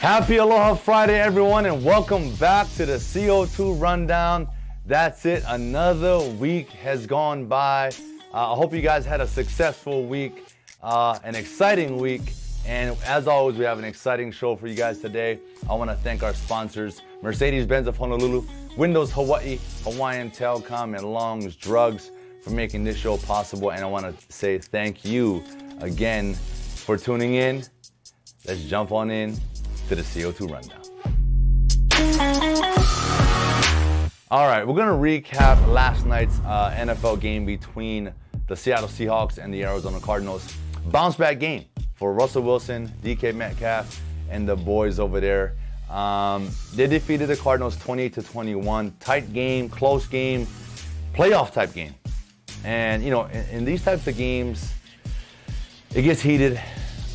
Happy Aloha Friday, everyone, and welcome back to the CO2 Rundown. That's it. Another week has gone by. I hope you guys had a successful week, an exciting week. And as always, we have an exciting show for you guys today. I want to thank our sponsors, Mercedes-Benz of Honolulu, Windows Hawaii, Hawaiian Telecom, and Long's Drugs for making this show possible. And I want to say thank you again for tuning in. Let's jump on in to the CO2 Rundown. All right, we're gonna recap last night's NFL game between the Seattle Seahawks and the Arizona Cardinals. Bounce back game for Russell Wilson, DK Metcalf, and the boys over there. They defeated the Cardinals 28-21. Tight game, close game, playoff type game. And you know, in these types of games, it gets heated.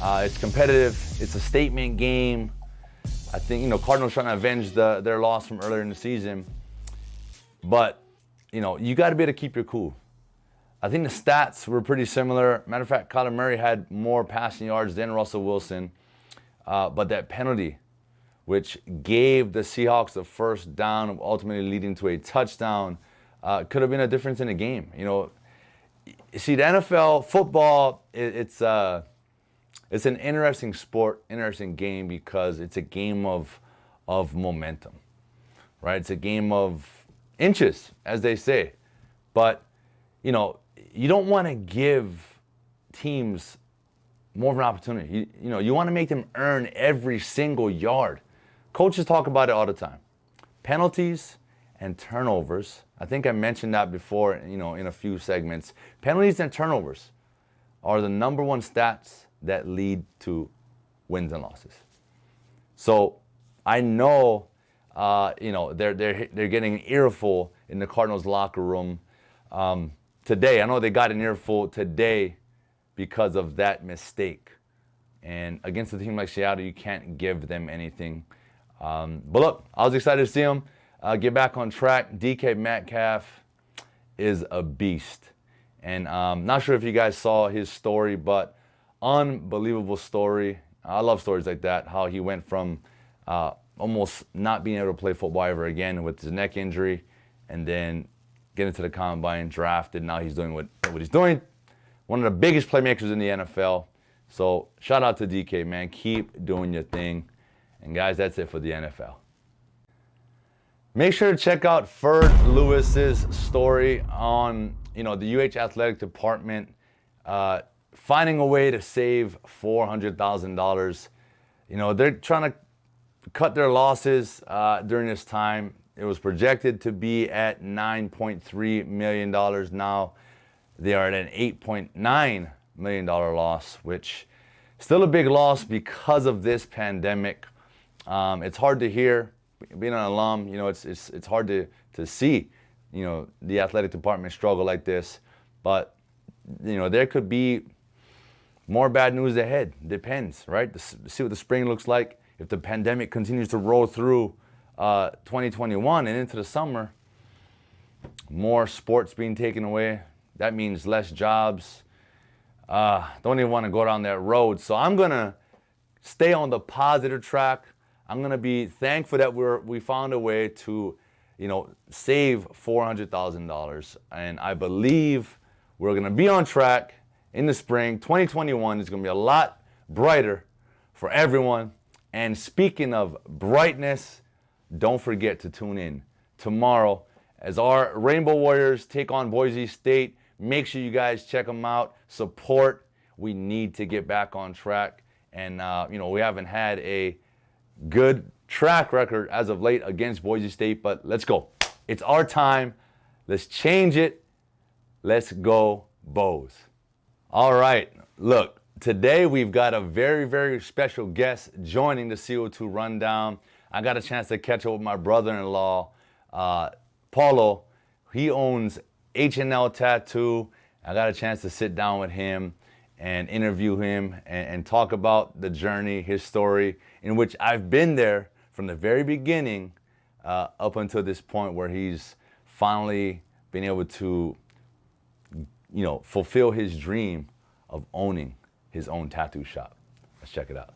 It's competitive. It's a statement game. I think, you know, Cardinals trying to avenge their loss from earlier in the season. But, you know, you got to be able to keep your cool. I think the stats were pretty similar. Matter of fact, Kyler Murray had more passing yards than Russell Wilson. But that penalty, which gave the Seahawks the first down, ultimately leading to a touchdown, could have been a difference in the game. You know, see, the NFL, football, it's an interesting sport, interesting game because it's a game of momentum, right? It's a game of inches, as they say. But, you know, you don't want to give teams more of an opportunity. You know, you want to make them earn every single yard. Coaches talk about it all the time. Penalties and turnovers. I think I mentioned that before, you know, in a few segments. Penalties and turnovers are the number one stats that lead to wins and losses. So I know, you know, they're getting an earful in the Cardinals locker room today. I know they got an earful today because of that mistake. And against a team like Seattle, you can't give them anything. But look, I was excited to see them get back on track. DK Metcalf is a beast. And not sure if you guys saw his story, but unbelievable story. I love stories like that, how he went from almost not being able to play football ever again with his neck injury and then get into the combine, drafted. Now he's doing what he's doing. One of the biggest playmakers in the NFL. So shout out to DK, man. Keep doing your thing. And guys, that's it for the NFL. Make sure to check out Ferd Lewis's story on, you know, the UH athletic department finding a way to save $400,000. You know, they're trying to cut their losses during this time. It was projected to be at $9.3 million. Now they are at an $8.9 million loss, which still a big loss because of this pandemic. It's hard to hear. Being an alum, you know, it's hard to see, you know, the athletic department struggle like this. But, you know, there could be more bad news ahead. Depends, right? See what the spring looks like. If the pandemic continues to roll through 2021 and into the summer, more sports being taken away. That means less jobs. Don't even want to go down that road. So I'm going to stay on the positive track. I'm going to be thankful that we found a way to, you know, save $400,000. And I believe we're going to be on track in the spring. 2021 is going to be a lot brighter for everyone. And speaking of brightness, don't forget to tune in tomorrow as our Rainbow Warriors take on Boise State. Make sure you guys check them out. Support. We need to get back on track. And, you know, we haven't had a good track record as of late against Boise State, but let's go. It's our time. Let's change it. Let's go, Bows. All right, look, today we've got a very, very special guest joining the CO2 Rundown. I got a chance to catch up with my brother-in-law, Paulo. He owns H&L Tattoo. I got a chance to sit down with him and interview him and talk about the journey, his story, in which I've been there from the very beginning up until this point where he's finally been able to, you know, fulfill his dream of owning his own tattoo shop. Let's check it out.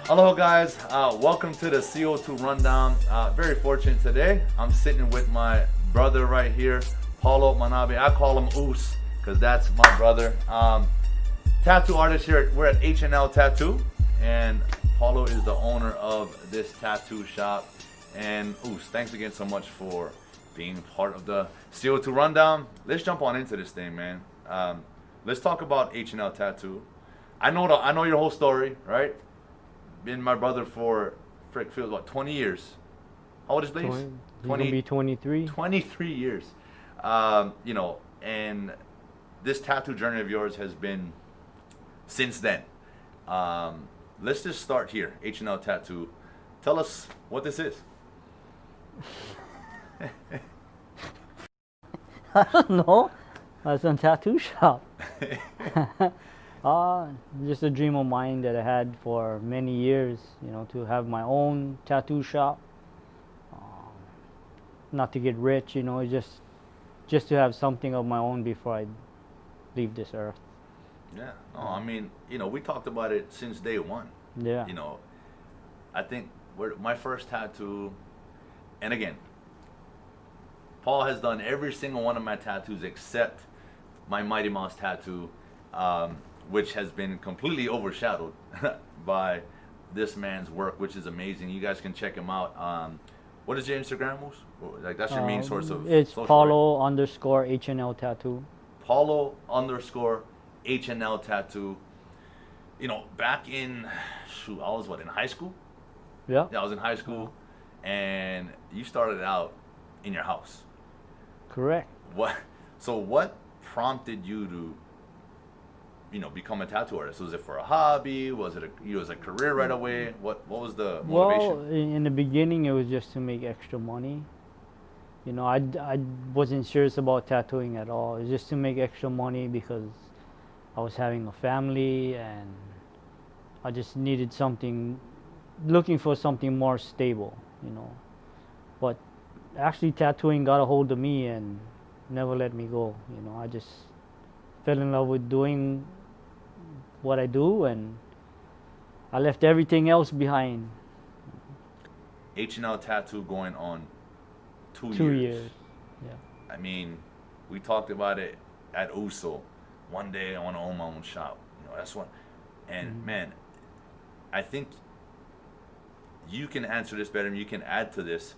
Hello guys, welcome to the CO2 Rundown. Very fortunate today. I'm sitting with my brother right here, Paulo Manabe. I call him Oos because that's my brother. Tattoo artist here. We're at H&L Tattoo, and Paulo is the owner of this tattoo shop. And Oos, thanks again so much for being part of the CO2 Rundown. Let's jump on into this thing, man. Let's talk about H&L Tattoo. I know your whole story, right? Been my brother for feels what, 20 years. How old is Blaze? 20. He's gonna be 23. 23 years. You know, and this tattoo journey of yours has been since then. Let's just start here. H&L Tattoo. Tell us what this is. I don't know. It's a tattoo shop. Just a dream of mine that I had for many years, you know, to have my own tattoo shop. Not to get rich, you know, just to have something of my own before I leave this earth. Yeah. No, I mean, you know, we talked about it since day one. Yeah. You know, I think my first tattoo, and again, Paul has done every single one of my tattoos except my Mighty Mouse tattoo, which has been completely overshadowed by this man's work, which is amazing. You guys can check him out. What is your Instagram, Moose? Like, that's your main source of It's social, Paulo right? underscore H&L Tattoo. Paulo underscore H&L Tattoo. You know, back in, shoot, I was in high school? Yeah. Yeah, I was in high school, and you started out in your house. Correct. What prompted you to, you know, become a tattoo artist? Was it for a hobby? Was it a career right away? What was the motivation? Well, in the beginning, it was just to make extra money. You know, I wasn't serious about tattooing at all. It was just to make extra money because I was having a family and I just needed looking for something more stable, you know. But actually tattooing got a hold of me and never let me go, you know. I just fell in love with doing what I do, and I left everything else behind. H&L Tattoo going on 2 years. 2 years, yeah. I mean, we talked about it at USO. One day I want to own my own shop. You know, that's what. And man, I think you can answer this better and you can add to this.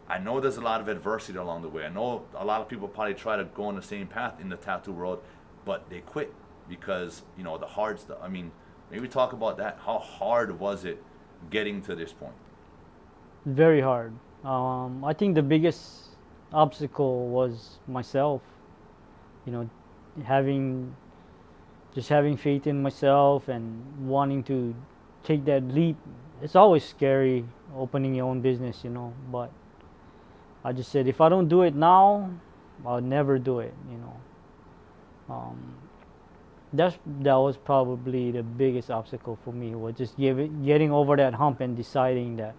I know there's a lot of adversity along the way. I know a lot of people probably try to go on the same path in the tattoo world, but they quit because, you know, the hard stuff. I mean, maybe talk about that. How hard was it getting to this point? Very hard. I think the biggest obstacle was myself. You know, having faith in myself and wanting to take that leap. It's always scary opening your own business, you know, but I just said, if I don't do it now, I'll never do it, you know. That was probably the biggest obstacle for me, was just getting over that hump and deciding that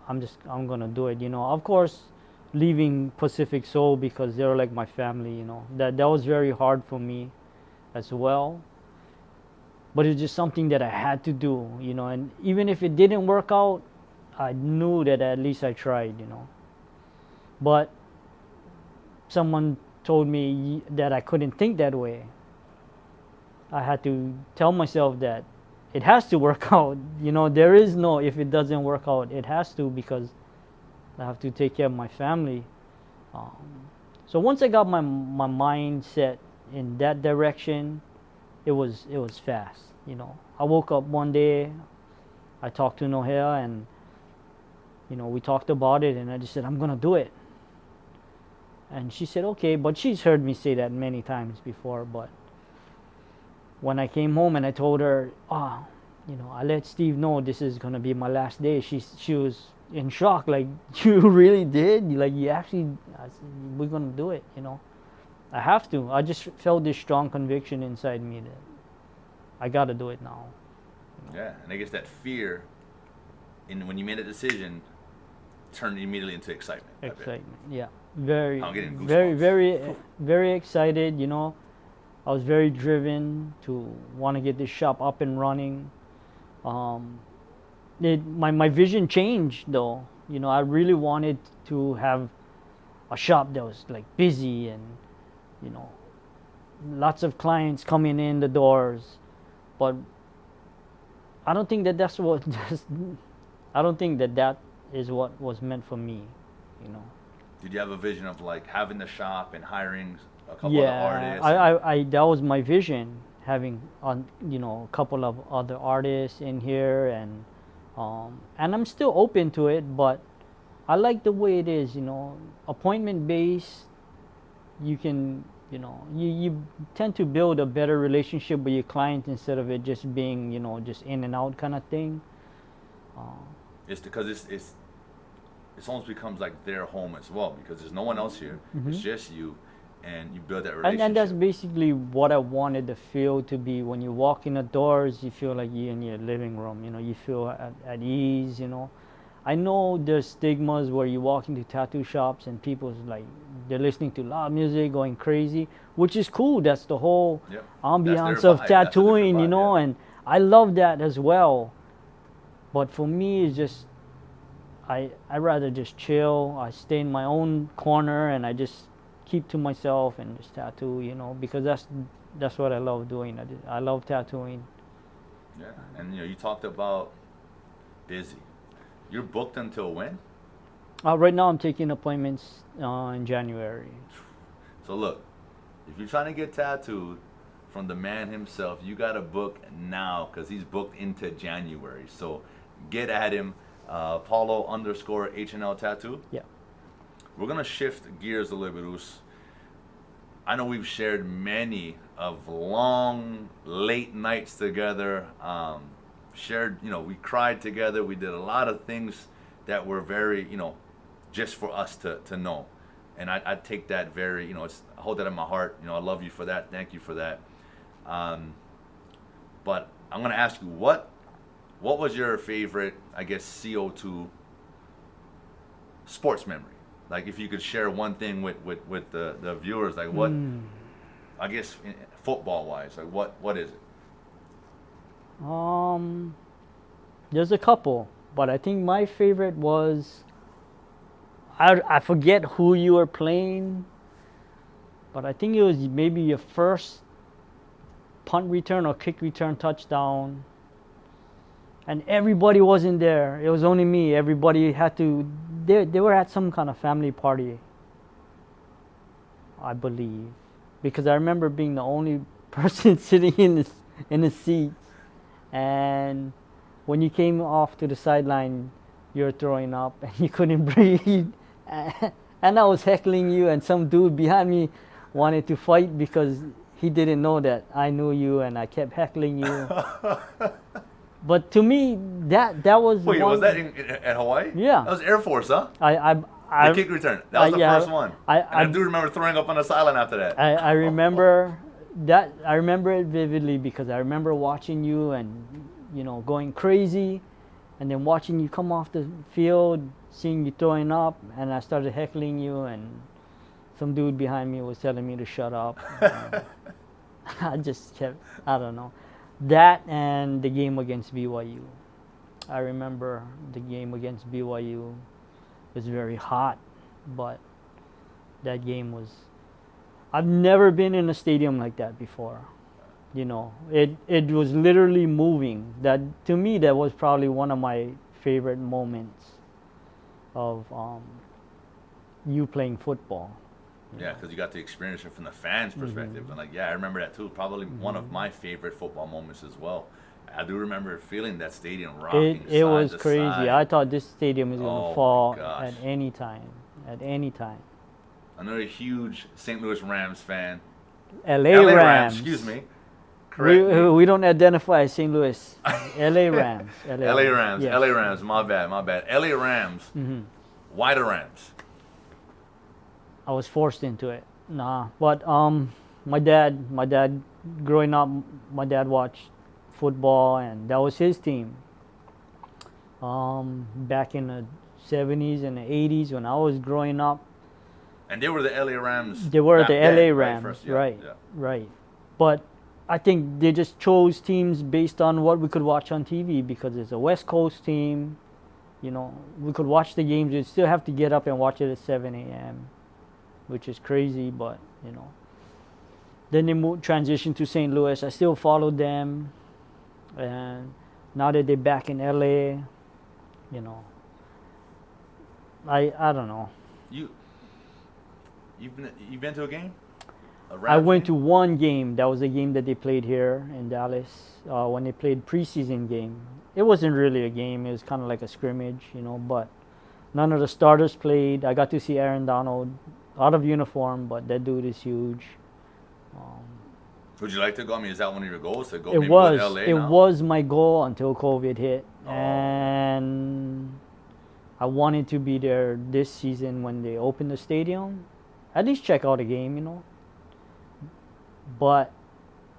I'm gonna do it, you know. Of course, leaving Pacific Soul because they're like my family, you know. That was very hard for me as well. But it's just something that I had to do, you know. And even if it didn't work out, I knew that at least I tried, you know. But someone told me that I couldn't think that way. I had to tell myself that it has to work out. You know, there is no, if it doesn't work out, it has to, because I have to take care of my family. So once I got my mind set in that direction, it was fast, you know. I woke up one day, I talked to Nohea, and, you know, we talked about it, and I just said, I'm gonna do it. And she said, okay, but she's heard me say that many times before. But when I came home and I told her, you know, I let Steve know this is gonna be my last day, she was in shock, like, you really did? Like, you actually, I said, we're gonna do it, you know. I have to. I just felt this strong conviction inside me that I gotta do it now. You know? Yeah, and I guess that fear, when you made a decision, turned immediately into excitement. Excitement, yeah. Very, I'm getting goosebumps. very excited, you know. I was very driven to want to get this shop up and running. my vision changed though. You know, I really wanted to have a shop that was like busy and, you know, lots of clients coming in the doors. But I don't think that that's what I don't think that that is what was meant for me, you know. Did you have a vision of like having the shop and hiring a couple of Yeah, artists? I that was my vision, having you know, a couple of other artists in here, and I'm still open to it, but I like the way it is, you know, appointment based. You can, you know, you tend to build a better relationship with your client instead of it just being, you know, just in and out kind of thing. It's because it's almost becomes like their home as well, because there's no one else here. It's just you, and you build that relationship. And that's basically what I wanted the feel to be. When you walk in the doors, you feel like you're in your living room. You know, you feel at ease. You know, I know there's stigmas where you walk into tattoo shops and people's like they're listening to loud music, going crazy, which is cool. That's the whole ambiance of tattooing, you know, and I love that as well. But for me, it's just I rather just chill. I stay in my own corner and I just keep to myself and just tattoo, you know, because that's what I love doing. I love tattooing. Yeah, and you know, you talked about busy. You're booked until when? Right now, I'm taking appointments in January. So look, if you're trying to get tattooed from the man himself, you gotta book now, because he's booked into January. So get at him, Paulo_HNL Tattoo. Yeah. We're gonna shift gears a little bit, Us. I know we've shared many of long, late nights together. Shared, you know, we cried together. We did a lot of things that were very, you know, just for us to know. And I take that very, you know, I hold that in my heart. You know, I love you for that. Thank you for that. But I'm gonna ask you, what was your favorite, I guess, CO2 sports memory? Like, if you could share one thing with the viewers, like what, I guess, football wise, like what is it? There's a couple, but I think my favorite was, I forget who you were playing, but I think it was maybe your first punt return or kick return touchdown, and everybody wasn't there. It was only me. Everybody had to, they were at some kind of family party, I believe, because I remember being the only person sitting in the seat. And when you came off to the sideline, you were throwing up and you couldn't breathe. And I was heckling you, and some dude behind me wanted to fight because he didn't know that I knew you, and I kept heckling you. But to me, that was. Wait, was that at Hawaii? Yeah. That was Air Force, huh? The kick return. That was the first one. I do remember throwing up on the sideline after that. I remember that. I remember it vividly because I remember watching you and, you know, going crazy, and then watching you come off the field, seeing you throwing up, and I started heckling you, and some dude behind me was telling me to shut up. I just kept, I don't know. That and the game against BYU. I remember the game against BYU was very hot, but that game was, I've never been in a stadium like that before. You know, it was literally moving. That, to me, that was probably one of my favorite moments of you playing football. Yeah, because you got to experience it from the fans' perspective. Mm-hmm. And like, yeah, I remember that too. Probably one of my favorite football moments as well. I do remember feeling that stadium rocking. It was to crazy. side. I thought this stadium was going to Oh, fall my gosh. at any time. At any time. Another huge St. Louis Rams fan. LA Rams. Excuse me. Correct me. We don't identify as St. Louis. LA Rams. LA Rams. Yes. LA Rams. My bad. LA Rams. Mm-hmm. Why the Rams? I was forced into it. Nah, but my dad, growing up, my dad watched football, and that was his team. Back in the 70s and the 80s when I was growing up. And they were the LA Rams. They were the LA then, Rams, First, yeah, right? yeah. Right. But I think they just chose teams based on what we could watch on TV because it's a West Coast team. You know, we could watch the games. You'd still have to get up and watch it at 7 a.m., which is crazy, but, you know. Then they transitioned to St. Louis. I still followed them. And now that they're back in LA, you know, I don't know. You've been to a game? I went to one game. That was a game that they played here in Dallas when they played preseason game. It wasn't really a game. It was kind of like a scrimmage, you know, but none of the starters played. I got to see Aaron Donald out of uniform, but that dude is huge. Would you like to go? I mean, is that one of your goals to go? It maybe was. Go to LA it now? was my goal until COVID hit, Oh. and I wanted to be there this season when they opened the stadium. At least check out a game, you know. But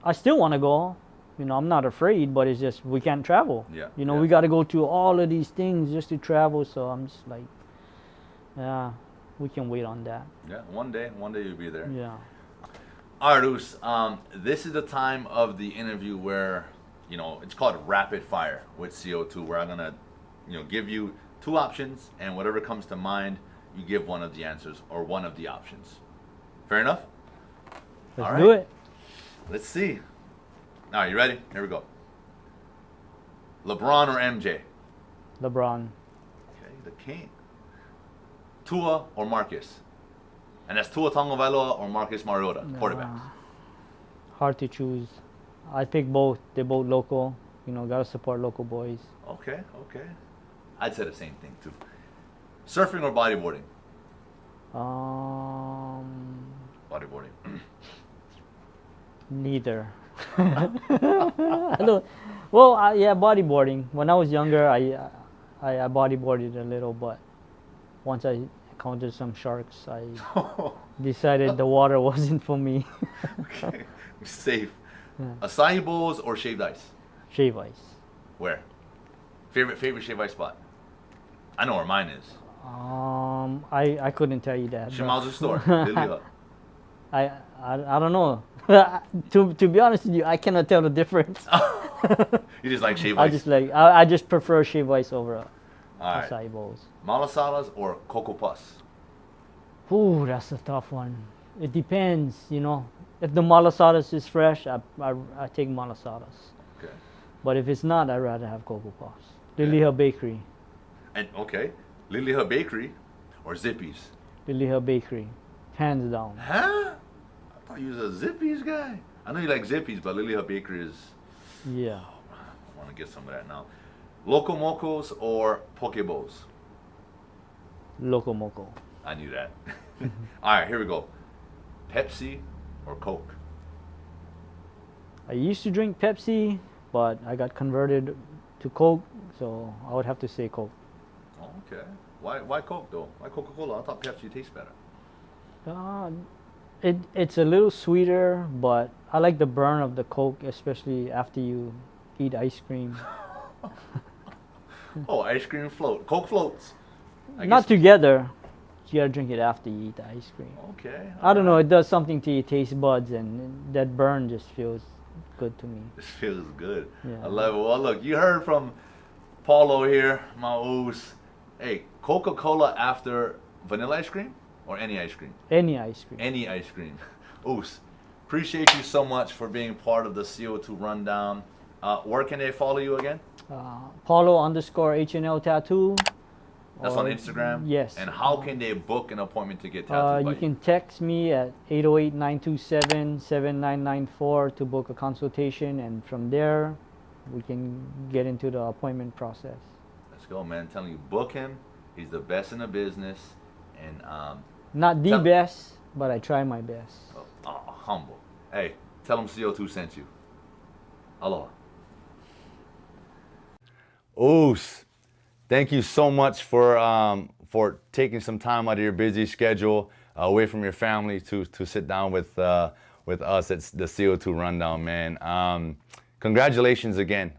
I still want to go. You know, I'm not afraid, but it's just we can't travel. Yeah. You know, yeah. we got to go to all of these things just to travel. So I'm just like, yeah, we can wait on that. Yeah, one day you'll be there. Yeah. All right, Oos, this is the time of the interview where, you know, it's called rapid fire with CO2, where I'm going to, you know, give you two options, and whatever comes to mind, you give one of the answers or one of the options. Fair enough? Let's All right. do it. Let's see. All right, you ready? Here we go. LeBron or MJ? LeBron. Okay, the king. Tua or Marcus? And that's Tua Tagovailoa or Marcus Mariota, quarterbacks. Hard to choose. I pick both. They're both local. You know, gotta support local boys. Okay. I'd say the same thing too. Surfing or bodyboarding? Bodyboarding. Neither. I don't. Well, yeah, bodyboarding. When I was younger, I bodyboarded a little, but once I encountered some sharks, I decided the water wasn't for me. Okay. Safe. Yeah. Acai bowls or shaved ice? Shave ice. Where? Favorite shaved ice spot? I know where mine is. I couldn't tell you that. Shimazu store. Lilia. I don't know. to be honest with you, I cannot tell the difference. You just like shaved ice? I just prefer shave ice over All right. acai bowls. Malasadas or Coco Puffs? Ooh, that's a tough one. It depends, you know. If the malasadas is fresh, I take malasadas. Okay. But if it's not, I'd rather have Cocoa Puffs. Okay. Lily Hill Bakery. And okay, Lilia Bakery or Zippies? Lily Hill Bakery. Hands down. Huh? I thought you was a Zippies guy. I know you like Zippies, but Lilia Bakery is... Yeah. I want to get some of that now. Loco Mocos or Poke Bowls? Loco Moco. I knew that. All right, here we go. Pepsi or Coke? I used to drink Pepsi, but I got converted to Coke, so I would have to say Coke. Oh, okay. Why Coke though? Why Coca-Cola? I thought Pepsi tastes better. It's a little sweeter, but I like the burn of the Coke, especially after you eat ice cream. Oh, ice cream float. Coke floats. Not together. You gotta drink it after you eat the ice cream. Okay. I don't know. It does something to your taste buds, and that burn just feels good to me. This feels good. Yeah. I love it. Well, look, you heard from Paulo here, my Oos. Hey, Coca-Cola after vanilla ice cream or any ice cream? Any ice cream. Any ice cream. Oos, appreciate you so much for being part of the CO2 Rundown. Where can they follow you again? Paulo_HNL tattoo. That's on Instagram? Yes. And how can they book an appointment to get tattooed by You can text me at 808-927-7994 to book a consultation, and from there we can get into the appointment process. Let's go, man. I'm telling you, book him. He's the best in the business. And Not the best, but I try my best. humble. Hey, tell him CO2 sent you. Aloha. Oos, thank you so much for taking some time out of your busy schedule, away from your family, to sit down with us at the CO2 Rundown, man. Congratulations again.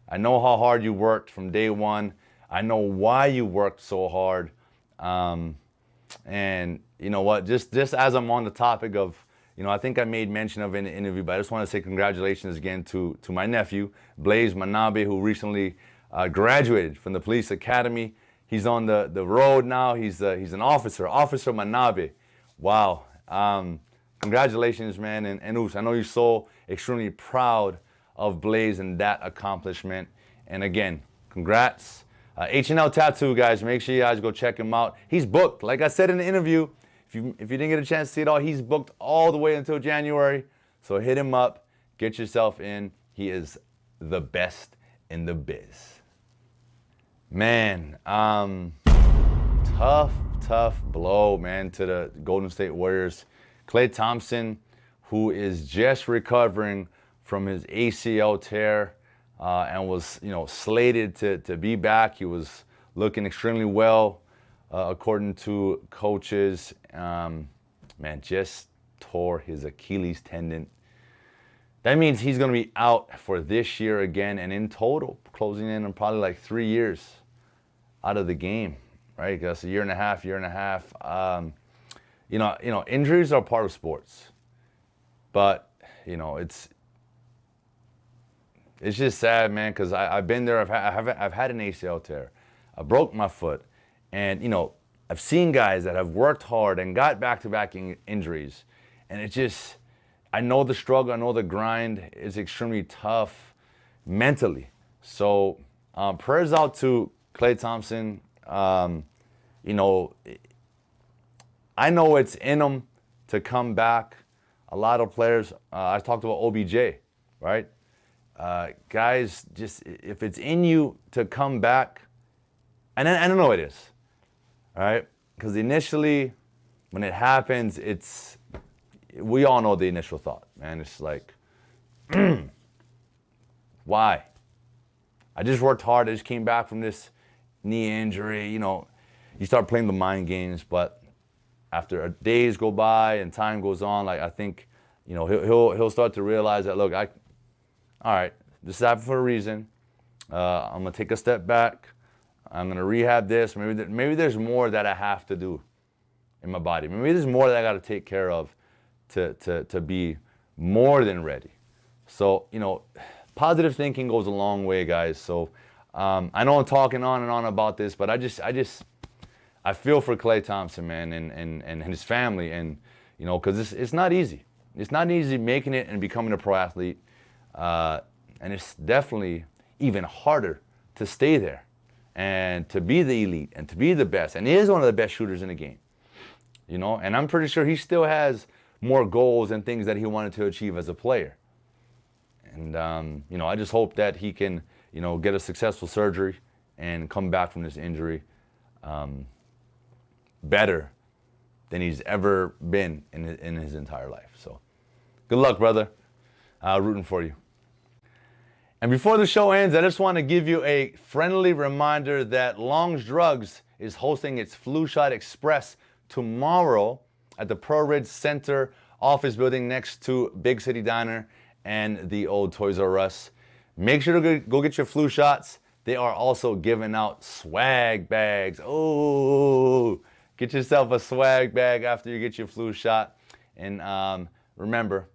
I know how hard you worked from day one. I know why you worked so hard. And you know what? Just as I'm on the topic of, I think I made mention of it in the interview, but I just want to say congratulations again to my nephew, Blaze Manabe, who recently graduated from the police academy. He's on the road now. He's an officer, Officer Manabe. Wow. Congratulations, man. And Oos, I know you're so extremely proud of Blaze and that accomplishment. And again, congrats. H&L Tattoo, guys, make sure you guys go check him out. He's booked. Like I said in the interview, if you didn't get a chance to see it all, he's booked all the way until January. So hit him up, get yourself in. He is the best in the biz. Man, tough blow, man, to the Golden State Warriors. Klay Thompson, who is just recovering from his ACL tear and was, slated to be back. He was looking extremely well, according to coaches. Man, just tore his Achilles tendon. That means he's going to be out for this year again, and in total, closing in on probably like 3 years out of the game, right? That's a year and a half. Injuries are part of sports, but it's just sad, man, because I've been there. I've had an ACL tear. I broke my foot, and I've seen guys that have worked hard and got back-to-back injuries, and it just, I know the struggle, I know the grind is extremely tough mentally. So prayers out to Klay Thompson. I know it's in him to come back. A lot of players, I talked about OBJ, right? Guys, just if it's in you to come back, and I know it is, all right? Because initially, when it happens, we all know the initial thought, man. It's like, why? I just worked hard. I just came back from this knee injury. You start playing the mind games, but after days go by and time goes on, like I think, he'll start to realize that, look, all right, this happened for a reason. I'm gonna take a step back. I'm gonna rehab this. Maybe there's more that I have to do in my body. Maybe there's more that I got to take care of to be more than ready. So positive thinking goes a long way, guys. So I know I'm talking on and on about this, but I feel for Klay Thompson, man, and his family, and because it's not easy. It's not easy making it and becoming a pro athlete, and it's definitely even harder to stay there and to be the elite and to be the best. And he is one of the best shooters in the game, and I'm pretty sure he still has more goals and things that he wanted to achieve as a player. And I just hope that he can get a successful surgery and come back from this injury better than he's ever been in his entire life. So good luck, brother. Rooting for you. And before the show ends, I just want to give you a friendly reminder that Long's Drugs is hosting its Flu Shot Express tomorrow at the Pro Ridge Center office building next to Big City Diner and the old Toys R Us. Make sure to go get your flu shots. They are also giving out swag bags. Oh, get yourself a swag bag after you get your flu shot. And remember,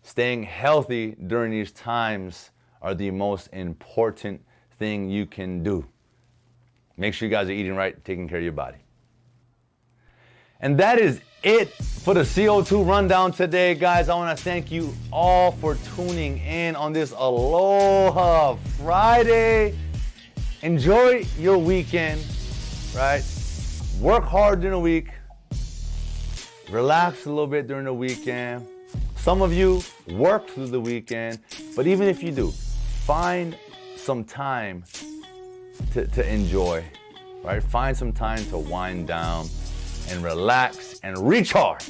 staying healthy during these times are the most important thing you can do. Make sure you guys are eating right, taking care of your body. And that is it for the CO2 rundown today, guys. I want to thank you all for tuning in on this Aloha Friday. Enjoy your weekend, right? Work hard during the week. Relax a little bit during the weekend. Some of you work through the weekend, but even if you do, find some time to enjoy, right? Find some time to wind down and relax and recharge.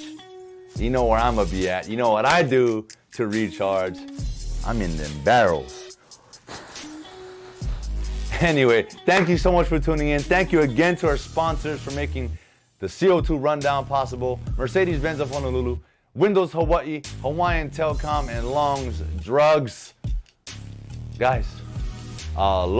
You know where I'm gonna be at. You know what I do to recharge. I'm in them barrels. Anyway, thank you so much for tuning in. Thank you again to our sponsors for making the CO2 rundown possible. Mercedes-Benz of Honolulu, Windows Hawaii, Hawaiian Telecom, and Long's Drugs. Guys, aloha.